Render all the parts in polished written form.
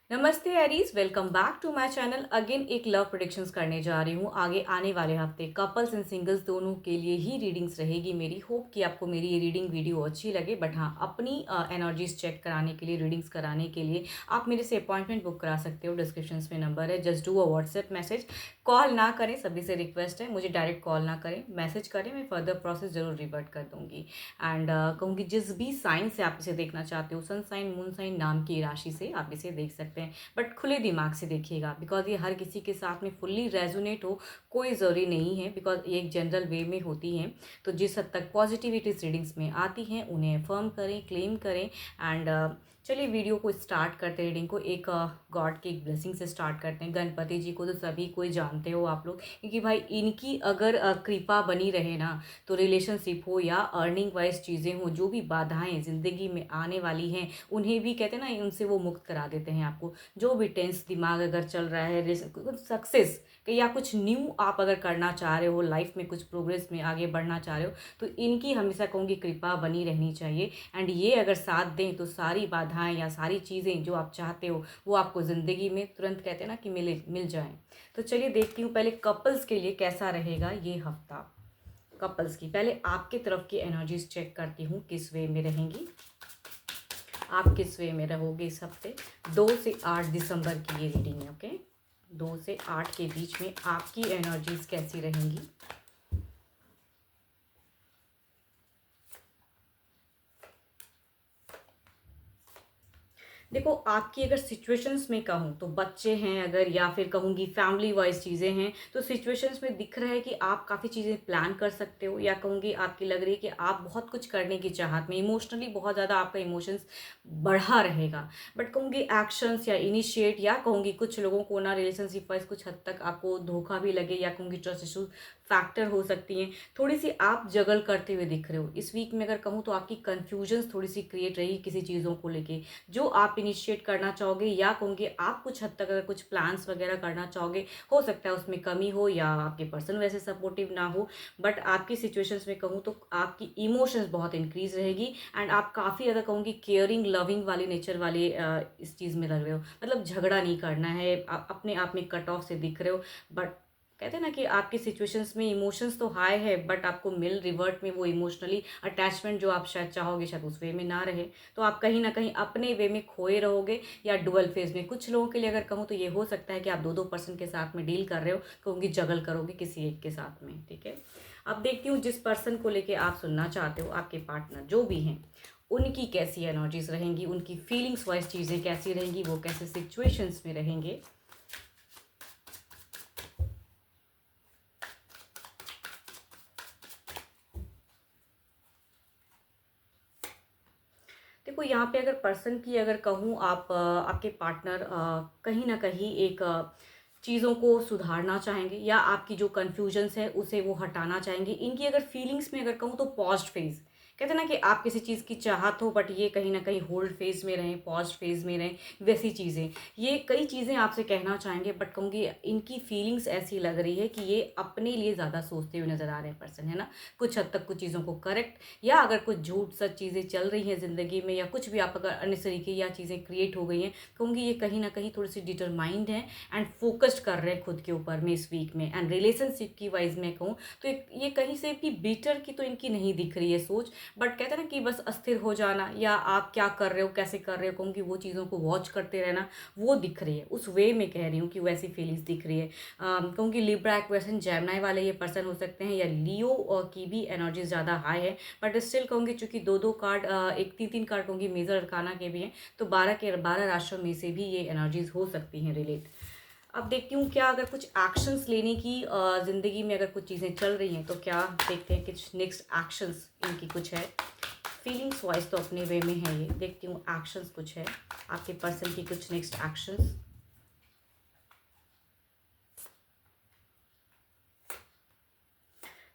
नमस्ते Aries, welcome back to my channel. Again एक love predictions करने जा रही हूँ। आगे आने वाले हफ्ते कपल्स एंड सिंगल्स दोनों के लिए ही रीडिंग्स रहेगी मेरी। होप कि आपको मेरी ये रीडिंग वीडियो अच्छी लगे। बट हाँ, अपनी एनर्जीज चेक कराने के लिए, रीडिंग्स कराने के लिए आप मेरे से अपॉइंटमेंट बुक करा सकते हो। डिस्क्रिप्शन में नंबर है, just do a WhatsApp message. Call ना करें, सभी से रिक्वेस्ट है, मुझे डायरेक्ट कॉल ना करें, मैसेज करें, मैं फर्दर प्रोसेस जरूर रिवर्ट कर दूंगी। एंड कहूँगी जिस भी साइन से आप इसे देखना चाहते हो, सन साइन, मून साइन नाम की राशि से आप इसे देख सकते हैं। बट खुले दिमाग से देखिएगा, बिकॉज ये हर किसी के साथ में फुल्ली रेजोनेट हो कोई ज़रूरी नहीं है, बिकॉज ये एक जनरल वे में होती हैं। तो जिस हद तक पॉजिटिविटी रीडिंग्स में आती हैं उन्हें अफर्म करें, क्लेम करें। एंड चलिए वीडियो को स्टार्ट करते हैं। रीडिंग को एक गॉड की एक ब्लेसिंग से स्टार्ट करते हैं। गणपति जी को तो सभी कोई जानते हो आप लोग, क्योंकि भाई इनकी अगर कृपा बनी रहे ना, तो रिलेशनशिप हो या अर्निंग वाइज चीज़ें हो, जो भी बाधाएं ज़िंदगी में आने वाली हैं उन्हें भी कहते हैं ना, उनसे वो मुक्त करा देते हैं आपको। जो भी टेंस दिमाग अगर चल रहा है, कुछ सक्सेस या कुछ न्यू आप अगर करना चाह रहे हो, लाइफ में कुछ प्रोग्रेस में आगे बढ़ना चाह रहे हो, तो इनकी हमेशा कहूँगी कृपा बनी रहनी चाहिए। एंड ये अगर साथ दें तो सारी बाधाएं या सारी चीज़ें जो आप चाहते हो वो आपको ज़िंदगी में तुरंत कहते हैं ना कि मिल जाएं। तो चलिए देखती हूँ पहले कपल्स के लिए कैसा रहेगा ये हफ्ता। कपल्स की पहले आपके तरफ की एनर्जीज चेक करती हूँ, किस वे में रहेंगी, आप किस वे में रहोगे इस हफ्ते। 2 से 8 दिसंबर की ये रीडिंग है, ओके। 2 से 8 के बीच में आपकी एनर्जीज कैसी रहेंगी। देखो, आपकी अगर सिचुएशंस में कहूँ तो बच्चे हैं अगर, या फिर कहूँगी फैमिली वाइज चीज़ें हैं, तो सिचुएशंस में दिख रहा है कि आप काफ़ी चीज़ें प्लान कर सकते हो, या कहूँगी आपकी लग रही है कि आप बहुत कुछ करने की चाहत में इमोशनली बहुत ज़्यादा आपका इमोशंस बढ़ा रहेगा। बट कहूँगी एक्शंस या इनिशिएट, या कहूँगी कुछ लोगों को ना रिलेशनशिप वाइज कुछ हद तक आपको धोखा भी लगे, या कहूँगी ट्रस्ट इशू फैक्टर हो सकती हैं। थोड़ी सी आप जगल करते हुए दिख रहे हो इस वीक में। अगर कहूँ तो आपकी कन्फ्यूजन्स थोड़ी सी क्रिएट रही किसी चीज़ों को लेके, जो आप इनिशिएट करना चाहोगे, या कहूँगी आप कुछ हद तक अगर कुछ प्लान्स वगैरह करना चाहोगे, हो सकता है उसमें कमी हो या आपके पर्सन वैसे सपोर्टिव ना हो। बट आपकी सिचुएशंस में कहूँ तो आपकी इमोशंस बहुत इंक्रीज रहेगी। एंड आप काफ़ी ज़्यादा कहूँगी केयरिंग, लविंग वाली नेचर वाले इस चीज़ में लग रहे हो। मतलब झगड़ा नहीं करना है, अपने आप में कट ऑफ से दिख रहे हो। बट कहते हैं ना कि आपकी सिचुएशंस में इमोशंस तो हाई है, बट आपको मिल रिवर्ट में वो इमोशनली अटैचमेंट जो आप शायद चाहोगे, शायद उस वे में ना रहे। तो आप कहीं ना कहीं अपने वे में खोए रहोगे, या डुअल फेज में। कुछ लोगों के लिए अगर कहूँ तो ये हो सकता है कि आप दो दो पर्सन के साथ में डील कर रहे हो, कहूँगी जगल करोगे किसी एक के साथ में, ठीक है। अब देखती हूँ जिस पर्सन को लेके आप सुनना चाहते हो, आपके पार्टनर जो भी हैं, उनकी कैसी एनर्जीज रहेंगी, उनकी फीलिंग्स वाइज चीज़ें कैसी रहेंगी, वो कैसे सिचुएशंस में रहेंगे। देखो, यहाँ पे अगर पर्सन की अगर कहूँ, आप आपके पार्टनर कहीं ना कहीं एक चीज़ों को सुधारना चाहेंगे, या आपकी जो कन्फ्यूजन्स है उसे वो हटाना चाहेंगे। इनकी अगर फीलिंग्स में अगर कहूँ तो पॉज्ड फेज, कहते हैं ना कि आप किसी चीज़ की चाहत हो, बट ये कहीं ना कहीं होल्ड फेज में रहें, पॉज फेज में रहें, वैसी चीज़ें। ये कई चीज़ें आपसे कहना चाहेंगे, बट कहूँगी इनकी फीलिंग्स ऐसी लग रही है कि ये अपने लिए ज़्यादा सोचते हुए नजर आ रहे हैं पर्सन, है ना। कुछ हद तक कुछ चीज़ों को करेक्ट, या अगर कुछ झूठ सच चीज़ें चल रही हैं ज़िंदगी में, या कुछ भी आप अगर अन्य तरीके या चीज़ें क्रिएट हो गई हैं, कहूँगी ये कहीं ना कहीं थोड़ी सी डिटरमाइंड है एंड फोकस्ड कर रहे हैं खुद के ऊपर में इस वीक में। एंड रिलेशनशिप की वाइज में कहूँ तो ये कहीं से भी बीटर की तो इनकी नहीं दिख रही है सोच। बट कहते हैं ना कि बस अस्थिर हो जाना, या आप क्या कर रहे हो, कैसे कर रहे हो, कहूँगी वो चीज़ों को वॉच करते रहना, वो दिख रही है। उस वे में कह रही हूँ कि वैसी फीलिंग्स दिख रही है। कहूँगी लिब्रा, एक्वेरियस, जेमिनी वाले ये पर्सन हो सकते हैं, या लियो की भी एनर्जी ज़्यादा हाई है। बट स्टिल कहूँगी चूंकि दो दो कार्ड, एक तीन तीन कार्ड कहूँगी मेजर अरकाना के भी हैं, तो 12 राशियों में से भी ये एनर्जीज हो सकती हैं रिलेट। अब देखती हूँ क्या अगर कुछ एक्शंस लेने की ज़िंदगी में अगर कुछ चीज़ें चल रही हैं, तो क्या देखते हैं कुछ नेक्स्ट एक्शंस इनकी कुछ है। फीलिंग्स वाइज तो अपने वे में है ये, देखती हूँ एक्शंस कुछ है आपके पर्सन की, कुछ नेक्स्ट एक्शंस।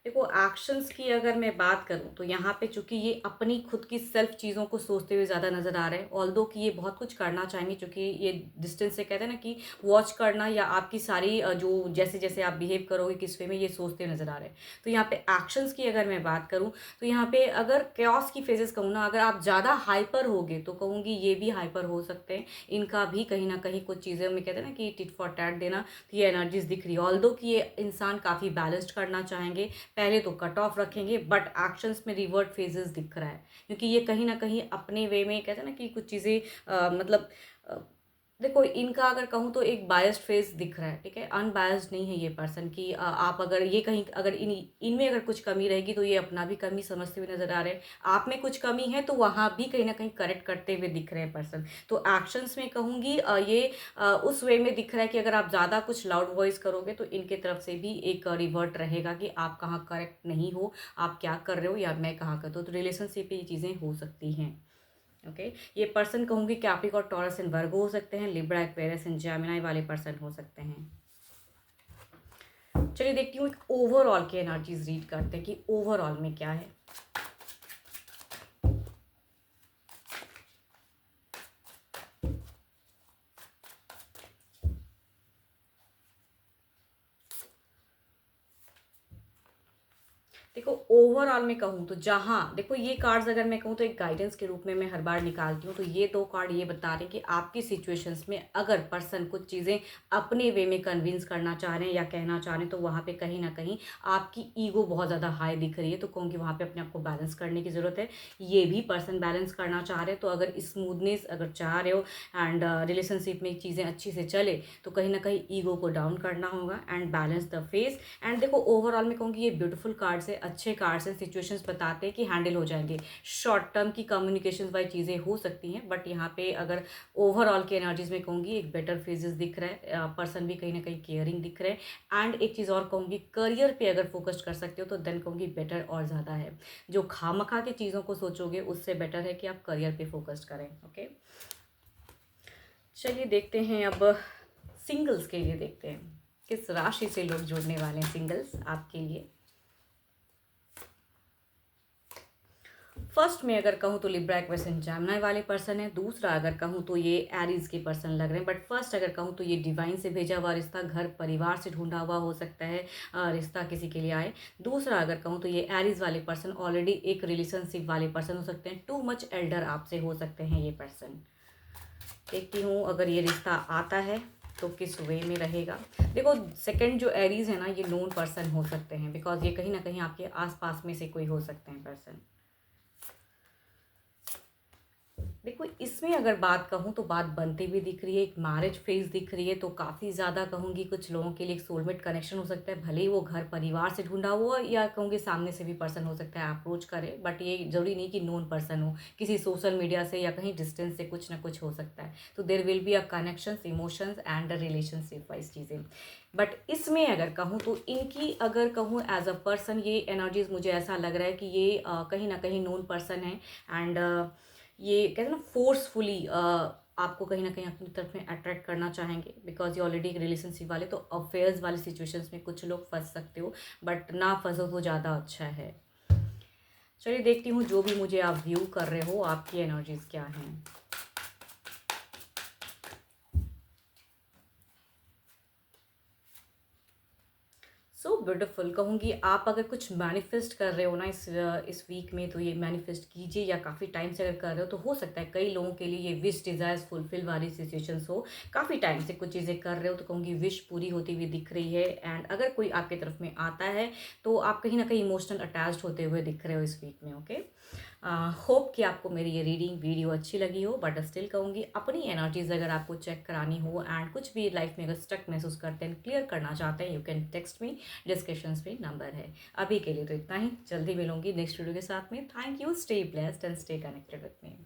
देखो, एक्शंस की अगर मैं बात करूँ तो यहाँ पे चूंकि ये अपनी खुद की सेल्फ चीज़ों को सोचते हुए ज़्यादा नज़र आ रहे हैं, ऑल्दो कि ये बहुत कुछ करना चाहेंगे, चूंकि ये डिस्टेंस से कहते हैं ना कि वॉच करना या आपकी सारी जो जैसे जैसे आप बिहेव करोगे किस वे में, ये सोचते हुए नज़र आ रहे हैं। तो यहाँ पे एक्शंस की अगर मैं बात करूँ तो यहाँ पे अगर कैओस की फेजेस कहूँ ना, अगर आप ज़्यादा हाइपर होगे तो कहूँगी ये भी हाइपर हो सकते हैं। इनका भी कहीं ना कहीं कुछ चीज़ें में कहते हैं ना कि टिट फॉर टैट देना, तो ये एनर्जीज दिख रही है। ऑल्दो कि ये इंसान काफ़ी बैलेंस्ड करना चाहेंगे, पहले तो कट ऑफ रखेंगे, बट एक्शंस में रिवर्ट फेजेस दिख रहा है, क्योंकि ये कहीं ना कहीं अपने वे में कहते हैं ना कि कुछ चीज़ें मतलब देखो इनका अगर कहूँ तो एक बायस्ड फेस दिख रहा है, ठीक है, अनबायस्ड नहीं है ये पर्सन कि आप अगर ये कहीं अगर इनमें अगर कुछ कमी रहेगी तो ये अपना भी कमी समझते हुए नजर आ रहे हैं, आप में कुछ कमी है तो वहाँ भी कहीं ना कहीं करेक्ट करते हुए दिख रहे हैं पर्सन। तो एक्शंस में कहूँगी ये उस वे में दिख रहा है कि अगर आप ज़्यादा कुछ लाउड वॉइस करोगे तो इनके तरफ से भी एक रिवर्ट रहेगा कि आप कहाँ करेक्ट नहीं हो, आप क्या कर रहे हो या मैं कहाँ कर, तो रिलेशनशिप में ये चीज़ें हो सकती हैं। ओके ये पर्सन कहूँगी कैप्रिकॉर्न, टॉरस एंड वर्गो हो सकते हैं, लिब्रा, एक्वेरियस एंड जेमिनी वाले पर्सन हो सकते हैं। चलिए देखती हूँ एक ओवरऑल की एनर्जीज रीड करते हैं कि ओवरऑल में क्या है। देखो ओवरऑल में कहूँ तो जहाँ देखो ये कार्ड्स अगर मैं कहूँ तो एक गाइडेंस के रूप में मैं हर बार निकालती हूँ, तो ये दो कार्ड ये बता रहे हैं कि आपकी सिचुएशंस में अगर पर्सन कुछ चीज़ें अपने वे में कन्विंस करना चाह रहे हैं या कहना चाह रहे हैं तो वहाँ पे कहीं ना कहीं आपकी ईगो बहुत ज़्यादा हाई दिख रही है, तो कहूँगी वहाँ पे अपने आप को बैलेंस करने की ज़रूरत है। ये भी पर्सन बैलेंस करना चाह रहे हैं, तो अगर स्मूथनेस अगर चाह रहे हो एंड रिलेशनशिप में चीज़ें अच्छी से चले तो कहीं ना कहीं ईगो को डाउन करना होगा and balance the face. And देखो ओवरऑल में कहूँगी ये ब्यूटीफुल कार्ड्स है, अच्छे कार्ड्स हैं, सिचुएशंस बताते हैं कि हैंडल हो जाएंगे। शॉर्ट टर्म की कम्युनिकेशन वाली चीज़ें हो सकती हैं, बट यहाँ पे अगर ओवरऑल की एनर्जीज में कहूँगी एक बेटर फेजेस दिख रहा है, पर्सन भी कहीं ना कहीं केयरिंग दिख रहे हैं। एंड एक चीज़ और कहूँगी करियर पे अगर फोकस कर सकते हो तो देन कहूँगी बेटर और ज़्यादा है। जो खामखा के चीज़ों को सोचोगे उससे बेटर है कि आप करियर पे फोकस करें। ओके चलिए देखते हैं अब सिंगल्स के लिए, देखते हैं किस राशि से लोग जुड़ने वाले हैं सिंगल्स आपके लिए। फर्स्ट में अगर कहूँ तो लिब्रा, एक्वेरियस एंड जेमिनी वाले पर्सन है। दूसरा अगर कहूँ तो ये एरीज के पर्सन लग रहे हैं, बट फर्स्ट अगर कहूँ तो ये डिवाइन से भेजा हुआ रिश्ता, घर परिवार से ढूंढा हुआ हो सकता है रिश्ता किसी के लिए आए। दूसरा अगर कहूँ तो ये एरीज वाले पर्सन ऑलरेडी एक रिलेशनशिप वाले पर्सन हो सकते हैं, टू मच एल्डर आपसे हो सकते हैं ये पर्सन। देखती हूँ अगर ये रिश्ता आता है तो किस वे में रहेगा। देखो सेकंड जो एरीज है ना ये नोन पर्सन हो सकते हैं, बिकॉज ये कहीं ना कहीं आपके आसपास में से कोई हो सकते हैं पर्सन। देखो इसमें अगर बात कहूँ तो बात बनती भी दिख रही है, एक मैरिज फेज दिख रही है, तो काफ़ी ज़्यादा कहूँगी कुछ लोगों के लिए एक सोलमेट कनेक्शन हो सकता है, भले ही वो घर परिवार से ढूंढा हुआ या कहूँगी सामने से भी पर्सन हो सकता है अप्रोच करे, बट ये ज़रूरी नहीं कि नोन पर्सन हो, किसी सोशल मीडिया से या कहीं डिस्टेंस से कुछ ना कुछ हो सकता है। तो there will be a connections, emotions and relationship wise चीज़ें। बट इसमें अगर कहूँ तो इनकी अगर कहूँ एज अ पर्सन ये एनर्जीज मुझे ऐसा लग रहा है कि ये कहीं ना कहीं नोन पर्सन है एंड ये कहते हैं ना फोर्सफुली आपको कहीं ना कहीं अपनी तरफ में अट्रैक्ट करना चाहेंगे, बिकॉज ये ऑलरेडी एक रिलेशनशिप वाले, तो अफेयर्स वाले सिचुएशंस में कुछ लोग फंस सकते हो, बट ना फंसो तो ज़्यादा अच्छा है। चलिए देखती हूँ जो भी मुझे आप व्यू कर रहे हो आपकी एनर्जीज क्या हैं। सो ब्यूटीफुल कहूँगी आप अगर कुछ मैनिफेस्ट कर रहे हो ना इस वीक में, तो ये मैनिफेस्ट कीजिए, या काफ़ी टाइम से अगर कर रहे हो तो हो सकता है कई लोगों के लिए ये विश डिज़ायर्स फुलफिल वाली सिचुएशंस हो। काफ़ी टाइम से कुछ चीज़ें कर रहे हो तो कहूँगी विश पूरी होती हुई दिख रही है। एंड अगर कोई आपके तरफ में आता है तो आप कहीं ना कहीं इमोशनल अटैच्ड होते हुए दिख रहे हो इस वीक में। ओके होप कि आपको मेरी ये रीडिंग वीडियो अच्छी लगी हो, बट स्टिल कहूँगी अपनी एनर्जीज अगर आपको चेक करानी हो एंड कुछ भी लाइफ में अगर स्टक महसूस करते हैं, क्लियर करना चाहते हैं, you can text me, discussions पे नंबर है। अभी के लिए तो इतना ही, जल्दी मिलूंगी नेक्स्ट वीडियो के साथ में। Thank you, stay blessed and stay connected with me.